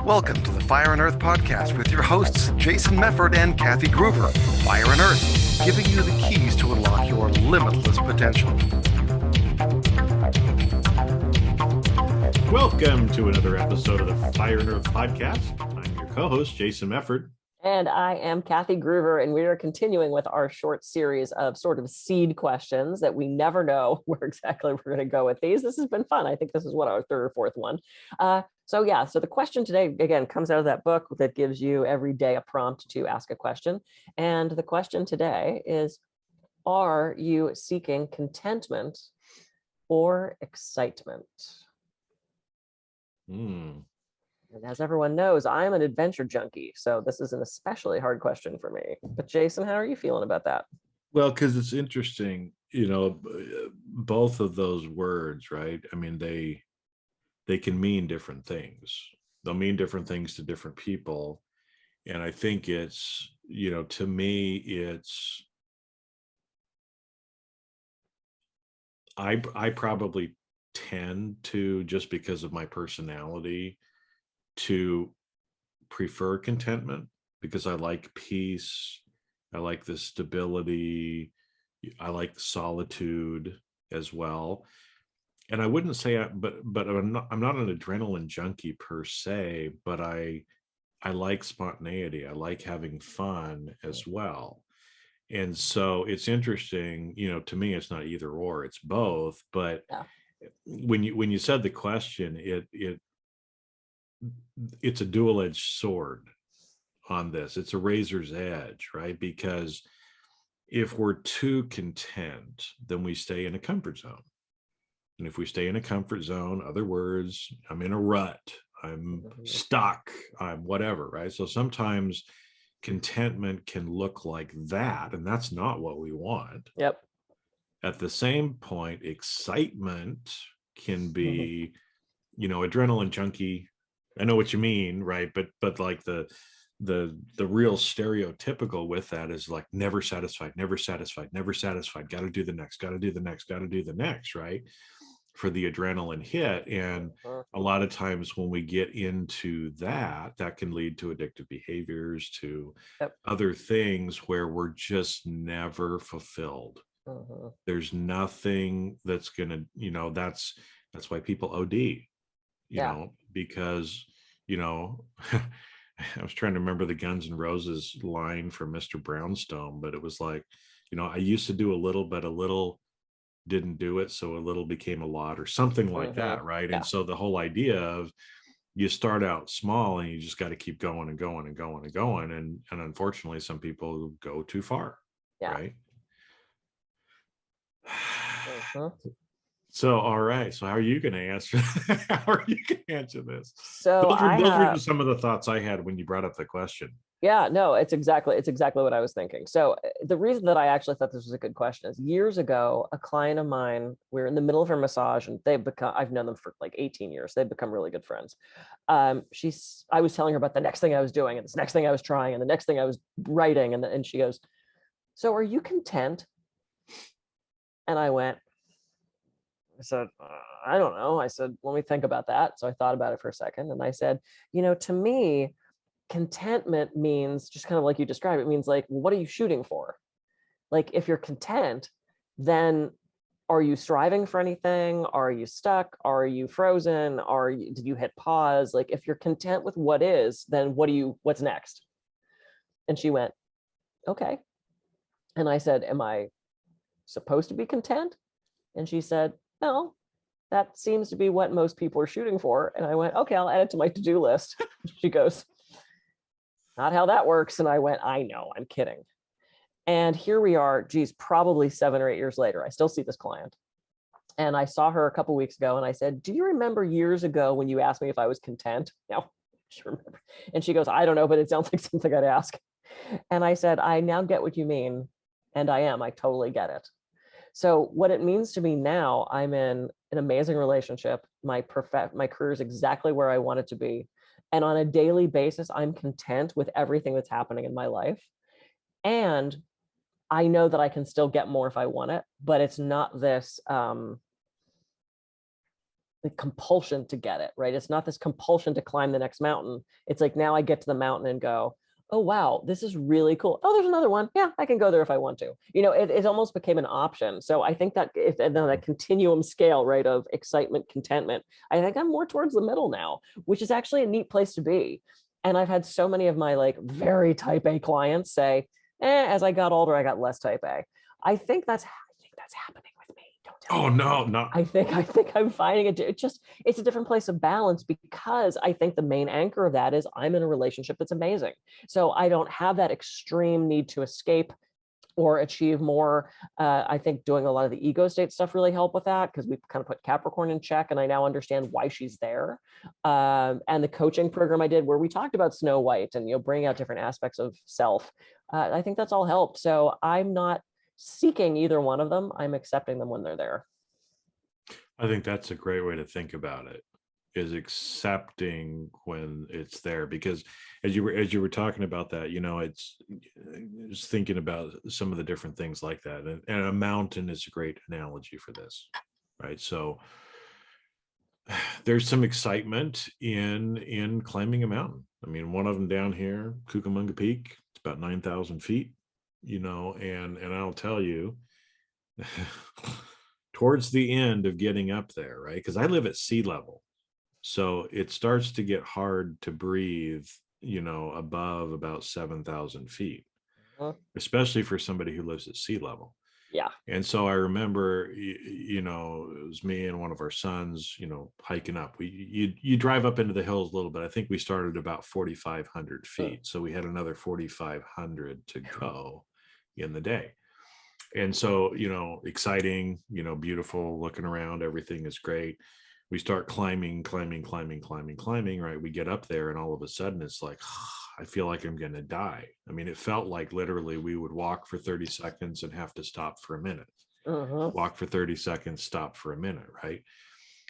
Welcome to the Fire and Earth podcast with your hosts, Jason Mefford and Kathy Gruver. Fire and Earth, giving you the keys to unlock your limitless potential. Welcome to another episode of the Fire and Earth podcast. I'm your co-host, Jason Mefford. And I am Kathy Gruver, and we are continuing with our short series of sort of seed questions that we never know where exactly we're going to go with these. This has been fun. I think this is our third or fourth one. So the question today, again, comes out of that book that gives you every day a prompt to ask a question. And the question today is, are you seeking contentment or excitement? And as everyone knows, I'm an adventure junkie, so this is an especially hard question for me. But Jason, how are you feeling about that? Well, because it's interesting, both of those words, right? I mean, they can mean different things. They'll mean different things to different people. And I think it's, to me, it's, I probably tend to, just because of my personality, to prefer contentment because I like peace. I like the stability. I like solitude as well. And I wouldn't say, but I'm not an adrenaline junkie per se, but I like spontaneity. I like having fun as well. And so it's interesting, to me, it's not either or, it's both. But when you said the question, it's a dual-edged sword on this. It's a razor's edge, right? Because if we're too content, then we stay in a comfort zone. And if we stay in a comfort zone, other words, I'm in a rut, I'm stuck, I'm whatever, right? So sometimes contentment can look like that, and that's not what we want. Yep. At the same point, excitement can be, adrenaline junkie. I know what you mean, right? But like the real stereotypical with that is like never satisfied, never satisfied, never satisfied. Got to do the next, got to do the next, got to do the next, right? For the adrenaline hit. And a lot of times when we get into that can lead to addictive behaviors, to other things where we're just never fulfilled. There's nothing that's gonna, that's why people OD. Because, I was trying to remember the Guns N' Roses line from Mr. Brownstone, but it was like, I used to do a little, but a little didn't do it. So a little became a lot or something like that. Right. Yeah. And so the whole idea of you start out small and you just got to keep going and going and going and going. And unfortunately, some people go too far. Yeah. Right. So, all right. So how are you going to answer? How are you going to answer this? So those were just some of the thoughts I had when you brought up the question. Yeah, no, it's exactly what I was thinking. So the reason that I actually thought this was a good question is years ago, a client of mine, we were in the middle of her massage and I've known them for like 18 years. They've become really good friends. I was telling her about the next thing I was doing and this next thing I was trying and the next thing I was writing. And she goes, "So are you content?" And I said, "I don't know." I said, "Let me think about that." So I thought about it for a second and I said, to me, contentment means just kind of like you described, it means like, well, what are you shooting for? Like, if you're content, then are you striving for anything? Are you stuck? Are you frozen? Did you hit pause? Like, if you're content with what is, then what's next? And she went, "Okay." And I said, "Am I supposed to be content?" And she said, "No, that seems to be what most people are shooting for." And I went, "Okay, I'll add it to my to-do list." She goes, "Not how that works." And I went, "I know, I'm kidding." And here we are, probably 7 or 8 years later. I still see this client. And I saw her a couple of weeks ago and I said, "Do you remember years ago when you asked me if I was content?" No, she remembered. And she goes, "I don't know, but it sounds like something I'd ask." And I said, "I now get what you mean. And I totally get it." So what it means to me now, I'm in an amazing relationship. My career is exactly where I want it to be. And on a daily basis, I'm content with everything that's happening in my life. And I know that I can still get more if I want it, but it's not this the compulsion to get it, right? It's not this compulsion to climb the next mountain. It's like, now I get to the mountain and go, oh, wow, this is really cool. Oh, there's another one. Yeah, I can go there if I want to. It almost became an option. So I think that if and then that continuum scale, right, of excitement, contentment, I think I'm more towards the middle now, which is actually a neat place to be. And I've had so many of my like very type A clients say, as I got older, I got less type A. I think that's happening with me. Don't tell Oh me. no. I think I'm finding it's a different place of balance, because I think the main anchor of that is I'm in a relationship that's amazing. So I don't have that extreme need to escape or achieve more. I think doing a lot of the ego state stuff really helped with that, because we've kind of put Capricorn in check, and I now understand why she's there. And the coaching program I did, where we talked about Snow White and bring out different aspects of self, I think that's all helped. So I'm not seeking either one of them. I'm accepting them when they're there. I think that's a great way to think about it, is accepting when it's there. Because as you were talking about that, it's thinking about some of the different things like that. And a mountain is a great analogy for this, right? So there's some excitement in climbing a mountain. I mean, one of them down here, Cucamonga Peak, it's about 9,000 feet, and I'll tell you, towards the end of getting up there, right? Because I live at sea level. So it starts to get hard to breathe, above about 7,000 feet, especially for somebody who lives at sea level. Yeah. And so I remember, it was me and one of our sons, hiking up. You drive up into the hills a little bit. I think we started about 4,500 feet. So we had another 4,500 to go in the day. And so, exciting, beautiful, looking around, everything is great. We start climbing, right? We get up there and all of a sudden it's like, I feel like I'm going to die. I mean, it felt like literally we would walk for 30 seconds and have to stop for a minute. Walk for 30 seconds, stop for a minute, right?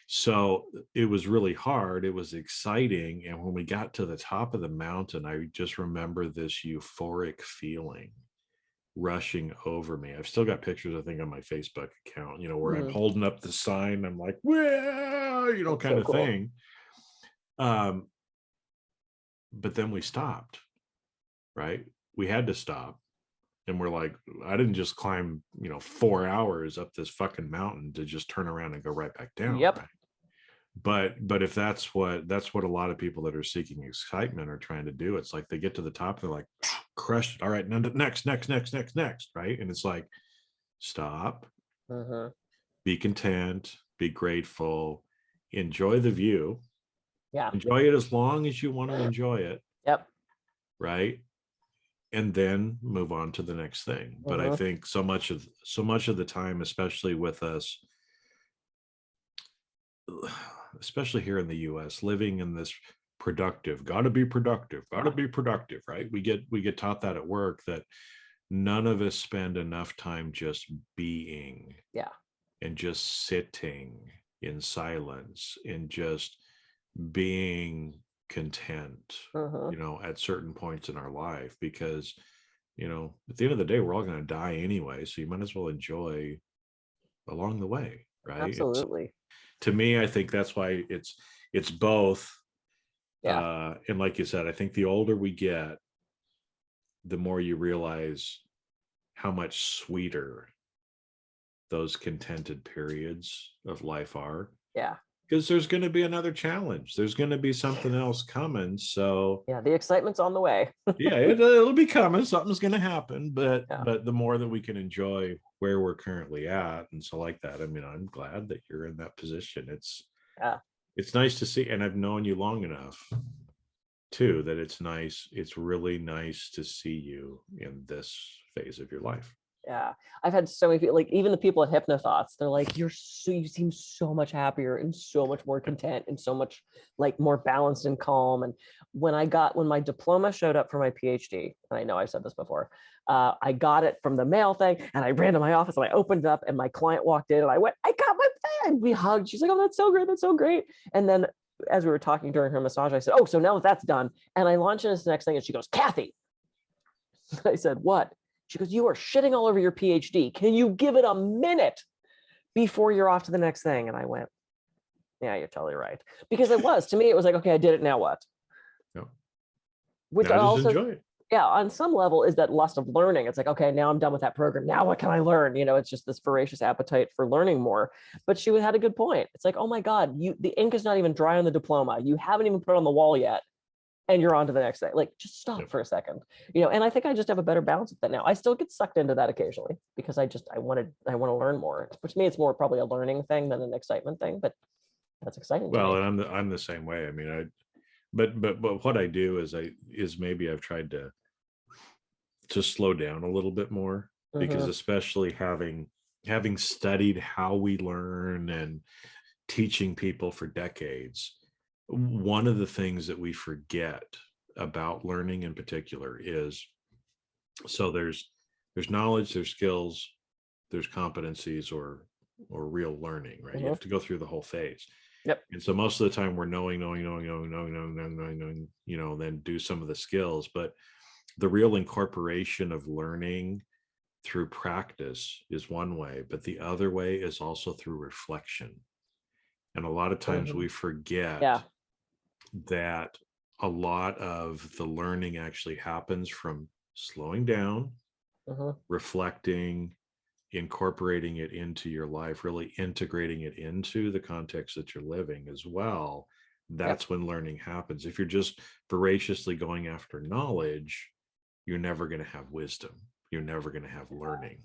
So it was really hard. It was exciting. And when we got to the top of the mountain, I just remember this euphoric feeling rushing over me. I've still got pictures, I think, on my Facebook account, where I'm holding up the sign. I'm like, well, kind of cool thing. But then we stopped, right? We had to stop. And we're like, I didn't just climb, 4 hours up this fucking mountain to just turn around and go right back down. Yep. Right? But if that's what a lot of people that are seeking excitement are trying to do, it's like they get to the top, they're like, crushed. All right, next, right? And it's like, stop, be content, be grateful, enjoy the view. Yeah. Enjoy it as long as you want to enjoy it. Yep. Right. And then move on to the next thing. But I think so much of the time, especially with us, especially here in the US, living in this gotta be productive, right? We get taught that at work, that none of us spend enough time just being, and just sitting in silence and just being content, at certain points in our life, because, at the end of the day, we're all going to die anyway. So you might as well enjoy along the way, right? Absolutely. To me, I think that's why it's both. Yeah. And like you said, I think the older we get, the more you realize how much sweeter those contented periods of life are. Yeah. Because there's going to be another challenge. There's going to be something else coming. So yeah, the excitement's on the way. yeah, it'll be coming. Something's going to happen. But the more that we can enjoy where we're currently at, and so like that, I mean, I'm glad that you're in that position. It's nice to see, and I've known you long enough too that it's nice. It's really nice to see you in this phase of your life. Yeah, I've had so many people, like even the people at Hypnothoughts, they're like, you seem so much happier and so much more content and so much like more balanced and calm. And when my diploma showed up for my PhD, and I know I've said this before, I got it from the mail thing, and I ran to my office and I opened it up, and my client walked in and I went, I got my thing. And we hugged. She's like, oh, that's so great. That's so great. And then as we were talking during her massage, I said, oh, so now that that's done. And I launched into this next thing, and she goes, Kathy. I said, what? She goes, you are shitting all over your PhD. Can you give it a minute before you're off to the next thing? And I went, Yeah, you're totally right. Because it was, to me, it was like, okay, I did it, now what? Yep. Which Now I just also, enjoy it. yeah, on some level is that lust of learning. It's like, okay, now I'm done with that program. Now what can I learn? It's just this voracious appetite for learning more. But she had a good point. It's like, oh my God, the ink is not even dry on the diploma. You haven't even put it on the wall yet. And you're on to the next thing. Like, just stop for a second. And I think I just have a better balance with that now. I still get sucked into that occasionally because I want to learn more. Which to me, it's more probably a learning thing than an excitement thing, but that's exciting. Well, and I'm the same way. I mean, but what I do is maybe I've tried to slow down a little bit more, because especially having studied how we learn and teaching people for decades, one of the things that we forget about learning in particular is, so there's knowledge, there's skills, there's competencies, or real learning, right? You have to go through the whole phase. Yep. And so most of the time we're knowing, then do some of the skills, but the real incorporation of learning through practice is one way, but the other way is also through reflection. And a lot of times we forget that a lot of the learning actually happens from slowing down, reflecting, incorporating it into your life, really integrating it into the context that you're living as well. That's when learning happens. If you're just voraciously going after knowledge, you're never going to have wisdom. You're never going to have learning.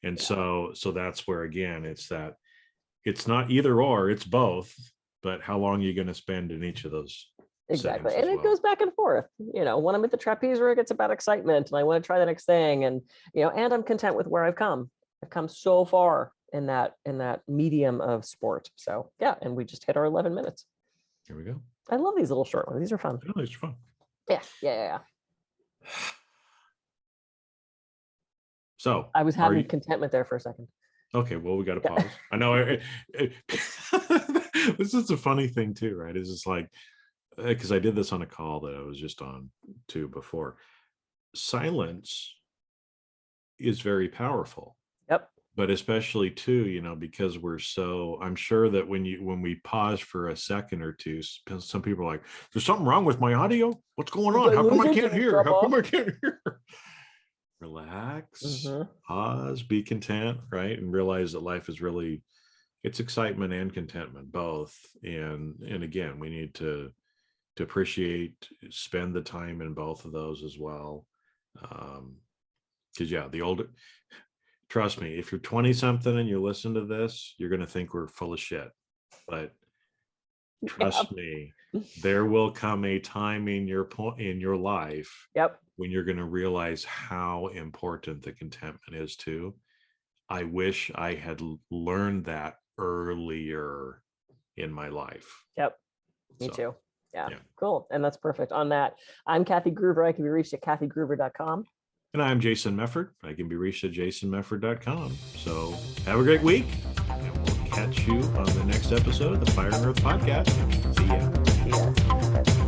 And so that's where, again, it's not either or, it's both, but how long are you going to spend in each of those? Exactly. And it goes back and forth. When I'm at the trapeze rig, it's about excitement and I want to try the next thing. And, and I'm content with where I've come. I've come so far in that medium of sport. So yeah. And we just hit our 11 minutes. Here we go. I love these little short ones. These are fun. Oh, these are fun. Yeah. So I was having contentment there for a second. Okay, well, we got to pause. I know. This is a funny thing too, right? It's just like, because I did this on a call that I was just on too before. Silence is very powerful. Yep. But especially too, because I'm sure that when we pause for a second or two, some people are like, there's something wrong with my audio? What's going on? How come I can't hear? How come I can't hear? Relax, pause, be content, right? And realize that life is really, it's excitement and contentment, both. And again, we need to appreciate, spend the time in both of those as well. Because trust me, if you're 20 something and you listen to this, you're going to think we're full of shit. But trust me, there will come a time in your life when you're going to realize how important the contentment is too. I wish I had learned that earlier in my life. Yep. Me too. Yeah. Cool. And that's perfect. On that, I'm Kathy Gruver. I can be reached at kathygruver.com. And I'm Jason Mefford. I can be reached at jasonmefford.com. So have a great week. And we'll catch you on the next episode of the Fire and Earth Podcast. See ya.